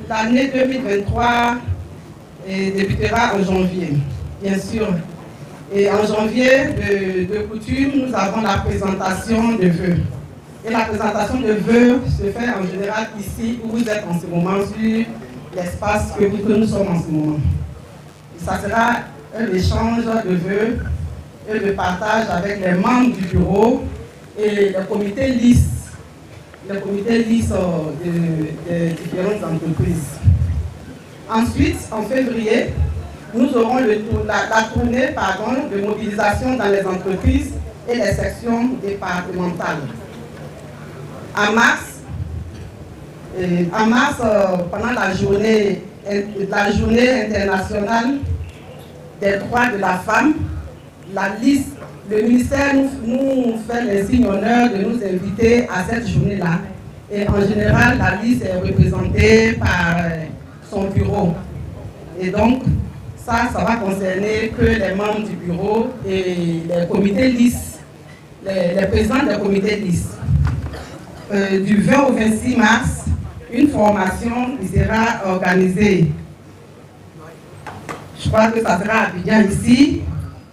l'année 2023 débutera en janvier, bien sûr. Et en janvier, de coutume, nous avons la présentation de vœux. Et la présentation de vœux se fait en général ici, où vous êtes en ce moment, sur l'espace que nous sommes en ce moment. Et ça sera un échange de vœux et de partage avec les membres du bureau et le comité liste des différentes entreprises. Ensuite, en février, nous aurons la tournée de mobilisation dans les entreprises et les sections départementales. En mars, pendant la journée internationale des droits de la femme, le ministère nous fait les signes honneurs de nous inviter à cette journée-là. Et en général, la liste est représentée par son bureau. Et donc, ça va concerner que les membres du bureau et les comités listes, les présidents des comités listes. Du 20 au 26 mars, une formation qui sera organisée. Je crois que ça sera à Abidjan ici,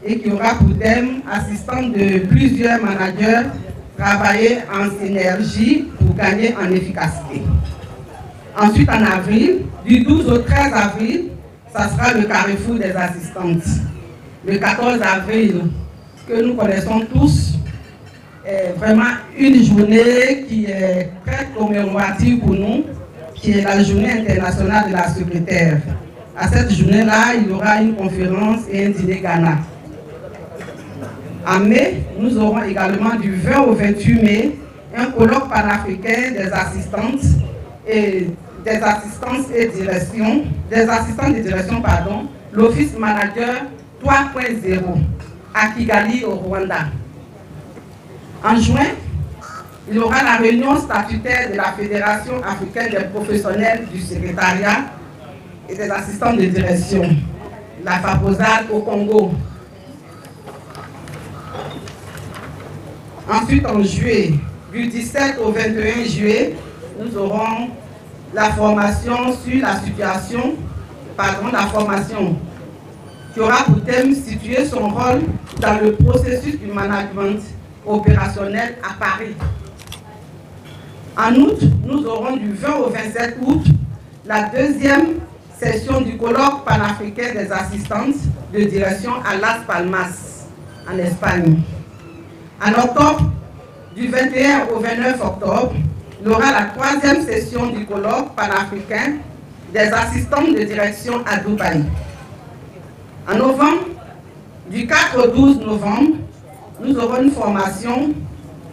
et qui aura pour thème assistant de plusieurs managers travailler en synergie pour gagner en efficacité. Ensuite, en avril, du 12 au 13 avril, ça sera le carrefour des assistantes. Le 14 avril, que nous connaissons tous, est vraiment une journée qui est très commémorative pour nous, qui est la journée internationale de la secrétaire. À cette journée-là, il y aura une conférence et un dîner Ghana. En mai, nous aurons également du 20 au 28 mai un colloque panafricain des assistantes et direction, l'Office Manager 3.0 à Kigali au Rwanda. En juin, il y aura la réunion statutaire de la Fédération africaine des professionnels du secrétariat et des assistants de direction, la FAPOSAD au Congo. Ensuite, en juillet, du 17 au 21 juillet, nous aurons la formation sur la situation, la formation qui aura pour thème situer son rôle dans le processus du management opérationnel à Paris. En août, nous aurons du 20 au 27 août la deuxième session du colloque panafricain des assistantes de direction à Las Palmas, en Espagne. En octobre, du 21 au 29 octobre, il y aura la troisième session du colloque panafricain des assistantes de direction à Dubaï. En novembre, du 4 au 12 novembre, nous aurons une formation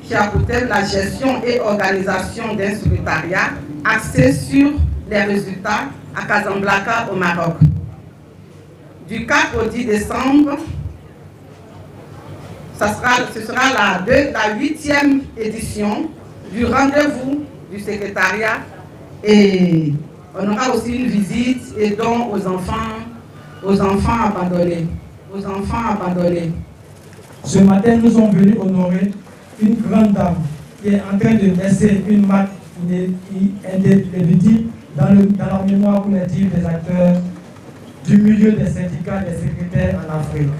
qui a pour thème la gestion et organisation d'un secrétariat axée sur les résultats à Casablanca au Maroc. Du 4 au 10 décembre, ce sera la 8e édition du rendez-vous du secrétariat et on aura aussi une visite et don aux enfants abandonnés. Ce matin, nous sommes venus honorer une grande dame qui est en train de laisser une marque indélébile dans la mémoire collective des acteurs du milieu des syndicats des secrétaires en Afrique.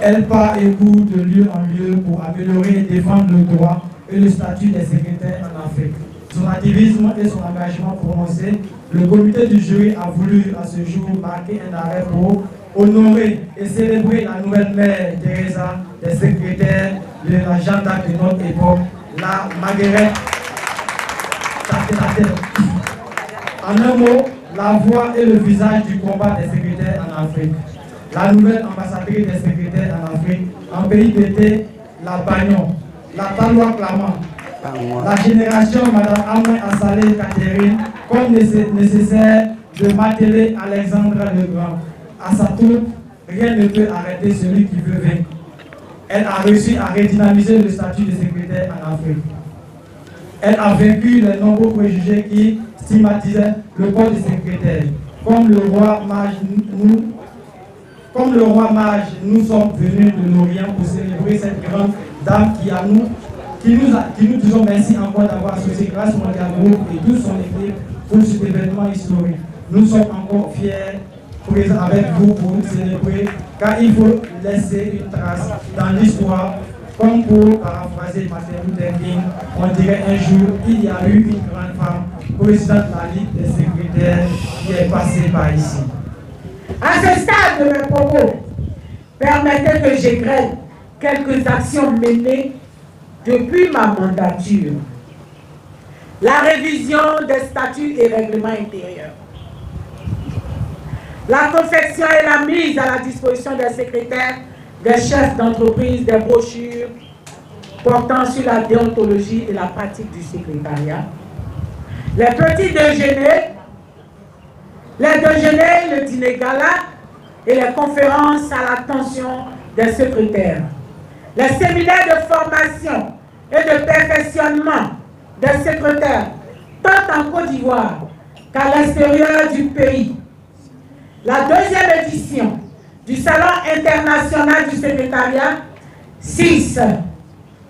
Elle part et court de lieu en lieu pour améliorer et défendre le droit et le statut des secrétaires en Afrique. Son activisme et son engagement prononcé, le comité du jury a voulu à ce jour marquer un arrêt pour honorer et célébrer la nouvelle mère Teresa des secrétaires de la Jeanne d'Arc de notre époque, la Marguerite Tatetate. En un mot, la voix et le visage du combat des secrétaires en Afrique. La nouvelle ambassadrice des secrétaires en Afrique, en pays d'été, la Bagnon, la Talois Clamant, la génération Madame Amoué Assalé Catherine, comme nécessaire de Mathélé Alexandre Legrand. À sa tour, rien ne peut arrêter celui qui veut vaincre. Elle a réussi à redynamiser le statut de secrétaire en Afrique. Elle a vaincu les nombreux préjugés qui stigmatisaient le corps des secrétaires. Comme le roi mage, nous sommes venus de l'Orient pour célébrer cette grande dame qui nous disons merci encore d'avoir associé Grâce Mondiale Group et toute son équipe pour cet événement historique. Nous sommes encore fiers, présents avec vous pour nous célébrer, car il faut laisser une trace dans l'histoire. Comme pour paraphraser Martin Luther King, on dirait un jour, il y a eu une grande femme, présidente de la Ligue des secrétaires, qui est passée par ici. À ce stade de mes propos, permettez que j'égrène quelques actions menées depuis ma mandature. La révision des statuts et règlements intérieurs. La confection et la mise à la disposition des secrétaires, des chefs d'entreprise, des brochures portant sur la déontologie et la pratique du secrétariat. Les petits déjeuners, le dîner gala et les conférences à l'attention des secrétaires. Les séminaires de formation et de perfectionnement des secrétaires, tant en Côte d'Ivoire qu'à l'extérieur du pays. La deuxième édition du Salon international du secrétariat, 6,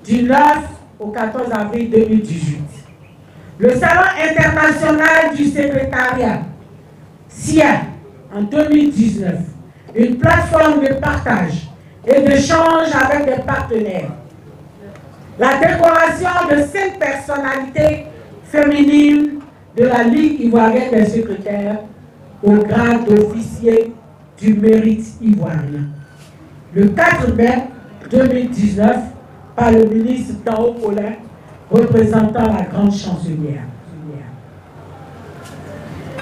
du 9 au 14 avril 2018. Le Salon international du secrétariat, SIA, en 2019, une plateforme de partage et d'échange avec des partenaires. La décoration de 5 personnalités féminines de la Ligue ivoirienne des secrétaires au grade d'officier du mérite ivoirien. Le 4 mai 2019, par le ministre Tao Paulin, représentant la grande chancelière.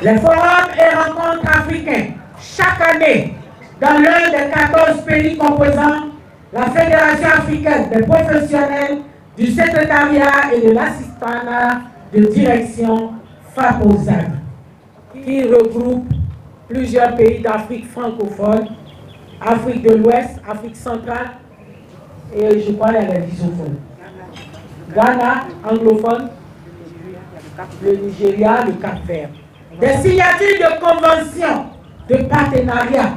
Les forums et rencontres africains, chaque année, dans l'un des 14 pays composant la Fédération africaine des professionnels du secrétariat et de l'assistanat de direction FAPOSAG, qui regroupe plusieurs pays d'Afrique francophone, Afrique de l'Ouest, Afrique centrale, et je crois qu'il y a les lusophones. Ghana, anglophone, le Nigeria, le Cap-Vert. Des signatures de conventions de partenariat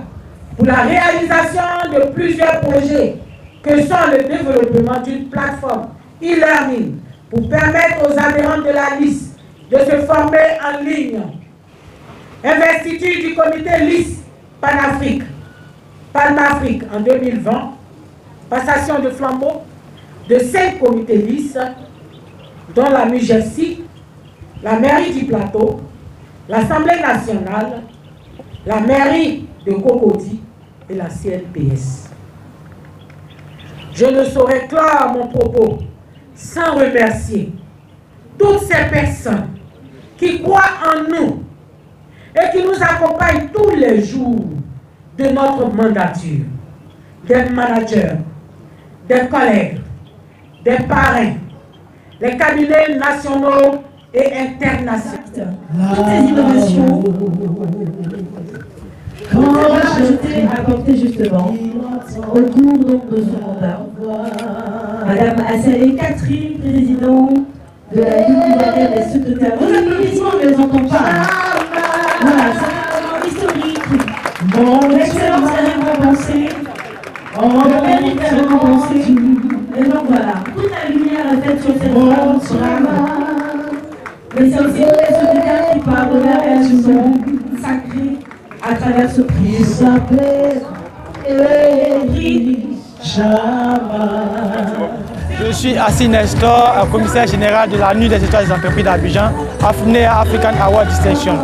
pour la réalisation de plusieurs projets que sont le développement d'une plateforme e-learning pour permettre aux adhérents de la liste de se former en ligne. Investiture du comité liste Pan-Afrique en 2020, passation de flambeau de 5 comités listes, dont la MUGESI, la mairie du Plateau, l'Assemblée nationale, la mairie de Cocody et la CNPS. Je ne saurais clore mon propos sans remercier toutes ces personnes qui croient en nous et qui nous accompagnent tous les jours de notre mandature, des managers, des collègues, des parrains, les cabinets nationaux et internationaux. Toutes ces innovations ont apporté justement au cours donc de ce mandat. Madame Assalé Catherine, présidente de la Ligue ivoirienne des secrétaires. Vos applaudissements, on ne les entend pas. Voilà, c'est un moment historique. L'excellence est récompensée. Le mérite est récompensé. Et donc voilà, toute la lumière est faite sur cette femme. Mais c'est aussi les secrétaires qui parlent de la réalisation sacrée à travers ce prix. Il s'appelle Je suis Assis Nestor, commissaire général de la Nuit des étoiles des entreprises d'Abidjan, AFNEA African Award Distinction.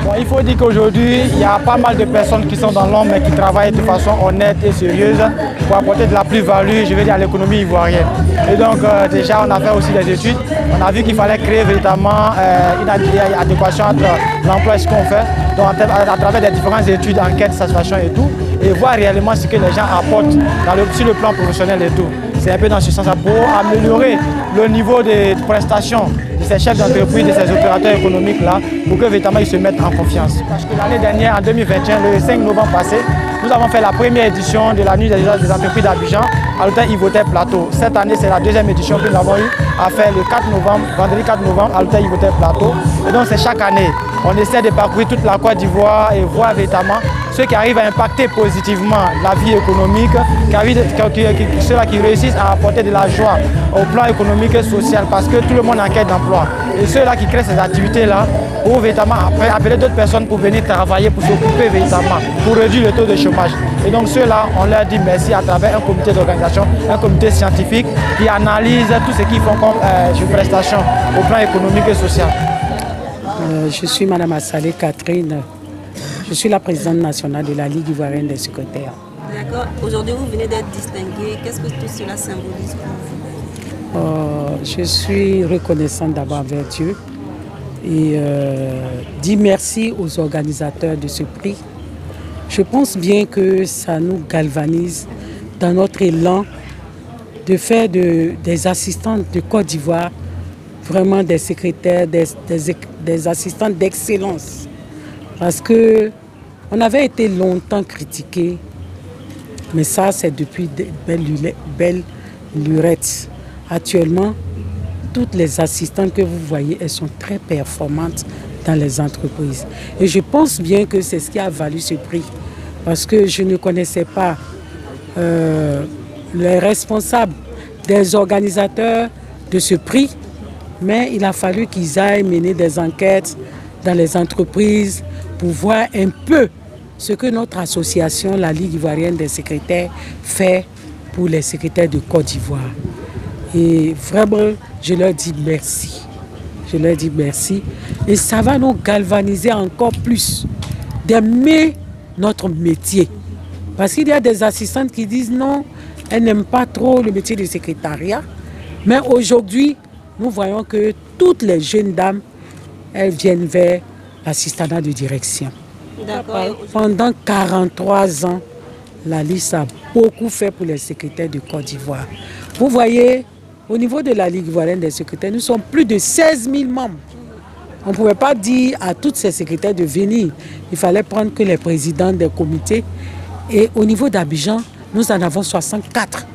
Bon, il faut dire qu'aujourd'hui, il y a pas mal de personnes qui sont dans l'ombre mais qui travaillent de façon honnête et sérieuse pour apporter de la plus-value, je veux dire, à l'économie ivoirienne. Et donc, déjà, on a fait aussi des études. On a vu qu'il fallait créer véritablement une adéquation entre l'emploi et ce qu'on fait, donc à travers des différentes études, enquêtes, satisfaction et tout, et voir réellement ce que les gens apportent sur le plan professionnel et tout. C'est un peu dans ce sens pour améliorer le niveau de prestations de ces chefs d'entreprise, de ces opérateurs économiques-là, pour que véritablement ils se mettent en confiance. Parce que l'année dernière, en 2021, le 5 novembre passé, nous avons fait la première édition de la Nuit des entreprises d'Abidjan à l'hôtel Ivotel Plateau. Cette année, c'est la deuxième édition que nous avons eu à faire le 4 novembre, vendredi 4 novembre, à l'hôtel Ivotel Plateau. Et donc c'est chaque année. On essaie de parcourir toute la Côte d'Ivoire et voir véritablement ceux qui arrivent à impacter positivement la vie économique, ceux-là qui réussissent à apporter de la joie au plan économique et social, parce que tout le monde est en quête d'emploi. Et ceux-là qui créent ces activités-là pour véritablement appeler d'autres personnes pour venir travailler, pour s'occuper véritablement, pour réduire le taux de chômage. Et donc ceux-là, on leur dit merci à travers un comité d'organisation, un comité scientifique qui analyse tout ce qu'ils font comme prestations au plan économique et social. Je suis Mme Assalé Catherine. Je suis la présidente nationale de la Ligue ivoirienne des secrétaires. D'accord. Aujourd'hui, vous venez d'être distinguée. Qu'est-ce que tout cela symbolise pour vous? Je suis reconnaissante d'avoir vers Dieu et dis merci aux organisateurs de ce prix. Je pense bien que ça nous galvanise dans notre élan de faire des assistants de Côte d'Ivoire vraiment des secrétaires, des assistants d'excellence. Parce qu'on avait été longtemps critiqués, mais ça c'est depuis de belles lurettes. Actuellement, toutes les assistantes que vous voyez, elles sont très performantes dans les entreprises. Et je pense bien que c'est ce qui a valu ce prix. Parce que je ne connaissais pas les responsables des organisateurs de ce prix, mais il a fallu qu'ils aillent mener des enquêtes dans les entreprises pour voir un peu ce que notre association, la Ligue ivoirienne des secrétaires, fait pour les secrétaires de Côte d'Ivoire. Et vraiment, je leur dis merci. Je leur dis merci. Et ça va nous galvaniser encore plus d'aimer notre métier. Parce qu'il y a des assistantes qui disent non, elles n'aiment pas trop le métier de secrétariat. Mais aujourd'hui, nous voyons que toutes les jeunes dames, elles viennent vers l'assistanat de direction. Pendant 43 ans, la LIS a beaucoup fait pour les secrétaires de Côte d'Ivoire. Vous voyez, au niveau de la Ligue ivoirienne des secrétaires, nous sommes plus de 16 000 membres. On ne pouvait pas dire à toutes ces secrétaires de venir. Il fallait prendre que les présidents des comités. Et au niveau d'Abidjan, nous en avons 64.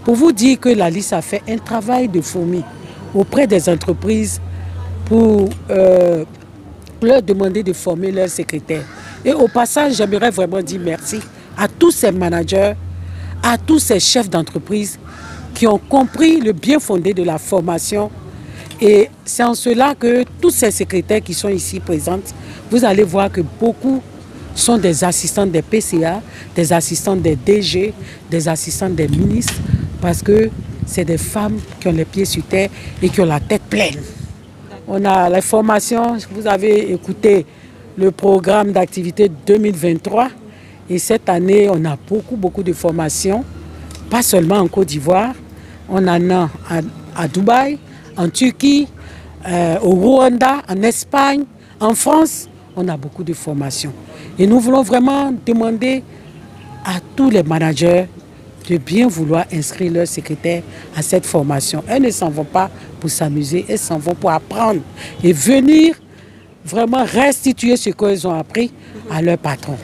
Pour vous dire que la LIS a fait un travail de fourmi auprès des entreprises pour leur demander de former leurs secrétaires. Et au passage, j'aimerais vraiment dire merci à tous ces managers, à tous ces chefs d'entreprise qui ont compris le bien fondé de la formation. Et c'est en cela que tous ces secrétaires qui sont ici présentes, vous allez voir que beaucoup sont des assistants des PCA, des assistants des DG, des assistants des ministres, parce que c'est des femmes qui ont les pieds sur terre et qui ont la tête pleine. On a les formations, vous avez écouté le programme d'activité 2023 et cette année, on a beaucoup de formations, pas seulement en Côte d'Ivoire, on en a à Dubaï, en Turquie, au Rwanda, en Espagne, en France, on a beaucoup de formations. Et nous voulons vraiment demander à tous les managers de bien vouloir inscrire leurs secrétaires à cette formation. Elles ne s'en vont pas pour s'amuser, elles s'en vont pour apprendre et venir vraiment restituer ce qu'elles ont appris à leur patron.